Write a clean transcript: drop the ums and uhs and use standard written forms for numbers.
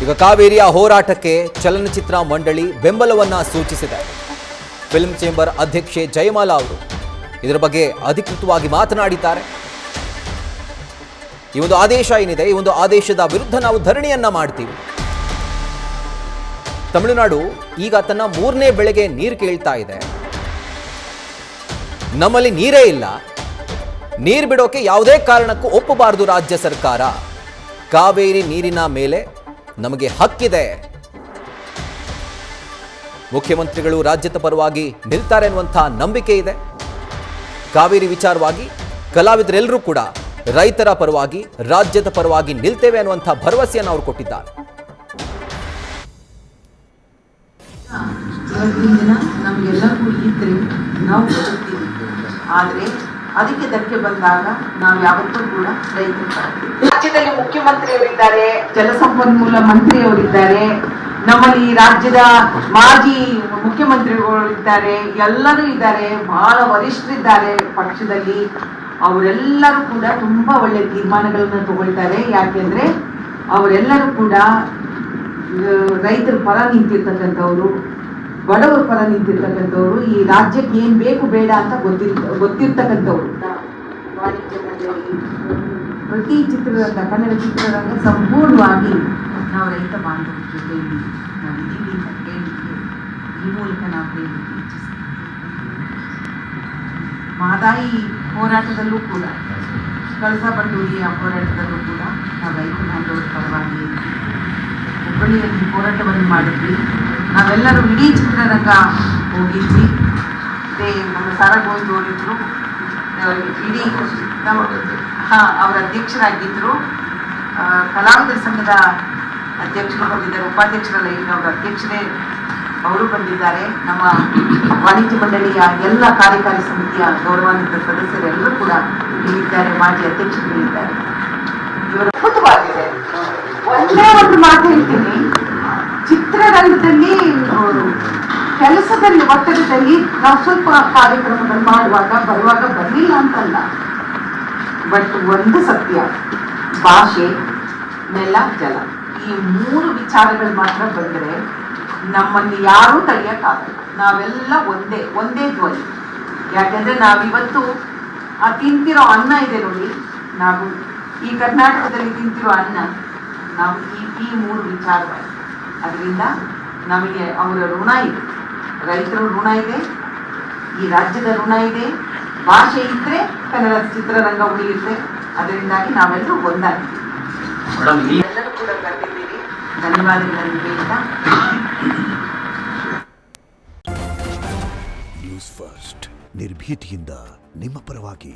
ಈಗ ಕಾವೇರಿಯ ಹೋರಾಟಕ್ಕೆ ಚಲನಚಿತ್ರ ಮಂಡಳಿ ಬೆಂಬಲವನ್ನ ಸೂಚಿಸಿದೆ. ಫಿಲ್ಮ್ ಚೇಂಬರ್ ಅಧ್ಯಕ್ಷೆ ಜಯಮಾಲಾ ಅವರು ಇದರ ಬಗ್ಗೆ ಅಧಿಕೃತವಾಗಿ ಮಾತನಾಡಿದ್ದಾರೆ. ಈ ಒಂದು ಆದೇಶ ಏನಿದೆ, ಈ ಒಂದು ಆದೇಶದ ವಿರುದ್ಧ ನಾವು ಧರಣಿಯನ್ನ ಮಾಡ್ತೀವಿ. ತಮಿಳುನಾಡು ಈಗ ತನ್ನ 3ನೇ ಬೆಳೆಗೆ ನೀರು ಕೇಳ್ತಾ ಇದೆ. ನಮ್ಮಲ್ಲಿ ನೀರೇ ಇಲ್ಲ, ನೀರು ಬಿಡೋಕೆ ಯಾವುದೇ ಕಾರಣಕ್ಕೂ ಒಪ್ಪಬಾರದು ರಾಜ್ಯ ಸರ್ಕಾರ. ಕಾವೇರಿ ನೀರಿನ ಮೇಲೆ ನಮಗೆ ಹಕ್ಕಿದೆ. ಮುಖ್ಯಮಂತ್ರಿಗಳು ರಾಜ್ಯದ ಪರವಾಗಿ ನಿಲ್ತಾರೆ ಅನ್ನುವಂಥ ನಂಬಿಕೆ ಇದೆ. ಕಾವೇರಿ ವಿಚಾರವಾಗಿ ಕಲಾವಿದರೆಲ್ಲರೂ ಕೂಡ ರೈತರ ಪರವಾಗಿ, ರಾಜ್ಯದ ಪರವಾಗಿ ನಿಲ್ತೇವೆ ಅನ್ನುವಂಥ ಭರವಸೆಯನ್ನು ಅವರು ಕೊಟ್ಟಿದ್ದಾರೆ. ಇವತ್ತಿನ ದಿನ ನಮಗೆಲ್ಲರಿಗೂ ಇದ್ರೆ ನಾವು ಬದುಕ್ತೀವಿ. ಆದರೆ ಅದಕ್ಕೆ ಧಕ್ಕೆ ಬಂದಾಗ ನಾವು ಯಾವತ್ತೂ ಕೂಡ ರೈತರ ರಾಜ್ಯದಲ್ಲಿ ಮುಖ್ಯಮಂತ್ರಿಯವರಿದ್ದಾರೆ, ಜಲಸಂಪನ್ಮೂಲ ಮಂತ್ರಿಯವರಿದ್ದಾರೆ, ನಮ್ಮಲ್ಲಿ ರಾಜ್ಯದ ಮಾಜಿ ಮುಖ್ಯಮಂತ್ರಿಗಳಿದ್ದಾರೆ, ಎಲ್ಲರೂ ಇದ್ದಾರೆ, ಬಹಳ ವರಿಷ್ಠರಿದ್ದಾರೆ ಪಕ್ಷದಲ್ಲಿ. ಅವರೆಲ್ಲರೂ ಕೂಡ ತುಂಬಾ ಒಳ್ಳೆ ತೀರ್ಮಾನಗಳನ್ನು ತಗೊಳ್ತಾರೆ. ಯಾಕೆಂದ್ರೆ ಅವರೆಲ್ಲರೂ ಕೂಡ ರೈತರ ಪರ ನಿಂತಿರ್ತಕ್ಕಂಥವ್ರು, ಬಡವರ ಪರ ನಿಂತಿರ್ತಕ್ಕಂಥವ್ರು, ಈ ರಾಜ್ಯಕ್ಕೆ ಏನ್ ಬೇಕು ಬೇಡ ಅಂತ ಗೊತ್ತಿರ್ತಕ್ಕಂಥವ್ರು. ವಾಣಿಜ್ಯ ಮಂಡಳಿ, ಪ್ರತಿ ಚಿತ್ರರಂಗ, ಕನ್ನಡ ಚಿತ್ರರಂಗ ಸಂಪೂರ್ಣವಾಗಿ ನಾವು ರೈತ ಬಾಂಧವರ ಜೊತೆ ನಾವು ಇದೀವಿ ಅಂತ ಹೇಳಲಿಕ್ಕೆ ಈ ಮೂಲಕ ನಾವು ಹೇಳಲಿಕ್ಕೆ ಇಚ್ಛಿಸ್ತೀವಿ. ಮಹದಾಯಿ ಹೋರಾಟದಲ್ಲೂ ಕೂಡ, ಕಳಸಾ ಬಂಡೂರಿಯ ಹೋರಾಟದಲ್ಲೂ ಕೂಡ ನಾವು ರೈತ ಬಾಂಧವರ ಪರವಾಗಿ ಹುಬ್ಬಳ್ಳಿಯಲ್ಲಿ ಹೋರಾಟವನ್ನು ಮಾಡಿದ್ವಿ. ನಾವೆಲ್ಲರೂ ಇಡೀ ಚಿತ್ರರಂಗ ಹೋಗಿದ್ವಿ. ನಮ್ಮ ಸಾರಗೋವಿಂದವರಿದ್ರು, ಇಡೀ ಅವರ ಅಧ್ಯಕ್ಷರಾಗಿದ್ದರು. ಕಲಾವಿದರ ಸಂಘದ ಅಧ್ಯಕ್ಷರು ಬಂದಿದ್ದಾರೆ, ಉಪಾಧ್ಯಕ್ಷರಲ್ಲ, ಈಗ ಅವರ ಅಧ್ಯಕ್ಷರೇ ಅವರು ಬಂದಿದ್ದಾರೆ. ನಮ್ಮ ವಾಣಿಜ್ಯ ಮಂಡಳಿಯ ಎಲ್ಲ ಕಾರ್ಯಕಾರಿ ಸಮಿತಿಯ ಗೌರವಾನ್ವಿತ ಸದಸ್ಯರೆಲ್ಲರೂ ಕೂಡ ಇಲ್ಲಿದ್ದಾರೆ, ಮಾಜಿ ಅಧ್ಯಕ್ಷರಿದ್ದಾರೆ. ಇವರ ಅದ್ಭುತವಾಗಿದೆ. ಒಂದೇ ಒಂದು ಮಾತು ಹೇಳ್ತೀನಿ, ಚಿತ್ರರಂಗದಲ್ಲಿ ಕೆಲಸದಲ್ಲಿ ಒತ್ತಡದಲ್ಲಿ ನಾವು ಸ್ವಲ್ಪ ಕಾರ್ಯಕ್ರಮಗಳು ಮಾಡುವಾಗ ಬರುವಾಗ ಬರಲಿಲ್ಲ ಅಂತಲ್ಲ, ಬಟ್ ಒಂದು ಸತ್ಯ, ಭಾಷೆ, ನೆಲ, ಜಲ, ಈ 3 ವಿಚಾರಗಳು ಮಾತ್ರ ಬಂದರೆ ನಮ್ಮನ್ನು ಯಾರೂ ತಡೆಯೋಕ್ಕಾಗಲ್ಲ. ನಾವೆಲ್ಲ ಒಂದೇ ಧ್ವನಿ. ಯಾಕೆಂದ್ರೆ ನಾವಿವತ್ತು ತಿಂತಿರೋ ಅನ್ನ ಇದೆ ನೋಡಿ, ನಾವು ಈ ಕರ್ನಾಟಕದಲ್ಲಿ ತಿಂತಿರೋ ಅನ್ನ ನಾವು ಈ 3 ವಿಚಾರಗಳು. ಅದರಿಂದ ನಮಗೆ ಅವರ ಋಣ ಇದೆ, ರೈತರ ಋಣ ಇದೆ, ಈ ರಾಜ್ಯದ ಋಣ ಇದೆ. ಭಾಷೆ ಇದ್ರೆ ಕನ್ನಡ ಚಿತ್ರರಂಗ ಉಳಿಯುತ್ತೆ. ಅದರಿಂದಾಗಿ ನಾವೆಲ್ಲರೂ ಒಂದಾಗಿದ್ದೀವಿ. ಎಲ್ಲರೂ ಕೂಡ ಬಂದಿದ್ದೀವಿ. ಧನ್ಯವಾದಗಳನ್ನು ಹೇಳ್ತಾ, ನ್ಯೂಸ್ ಫಸ್ಟ್ ನಿರ್ಭೀತಿಯಿಂದ ನಿಮ್ಮ ಪರವಾಗಿ.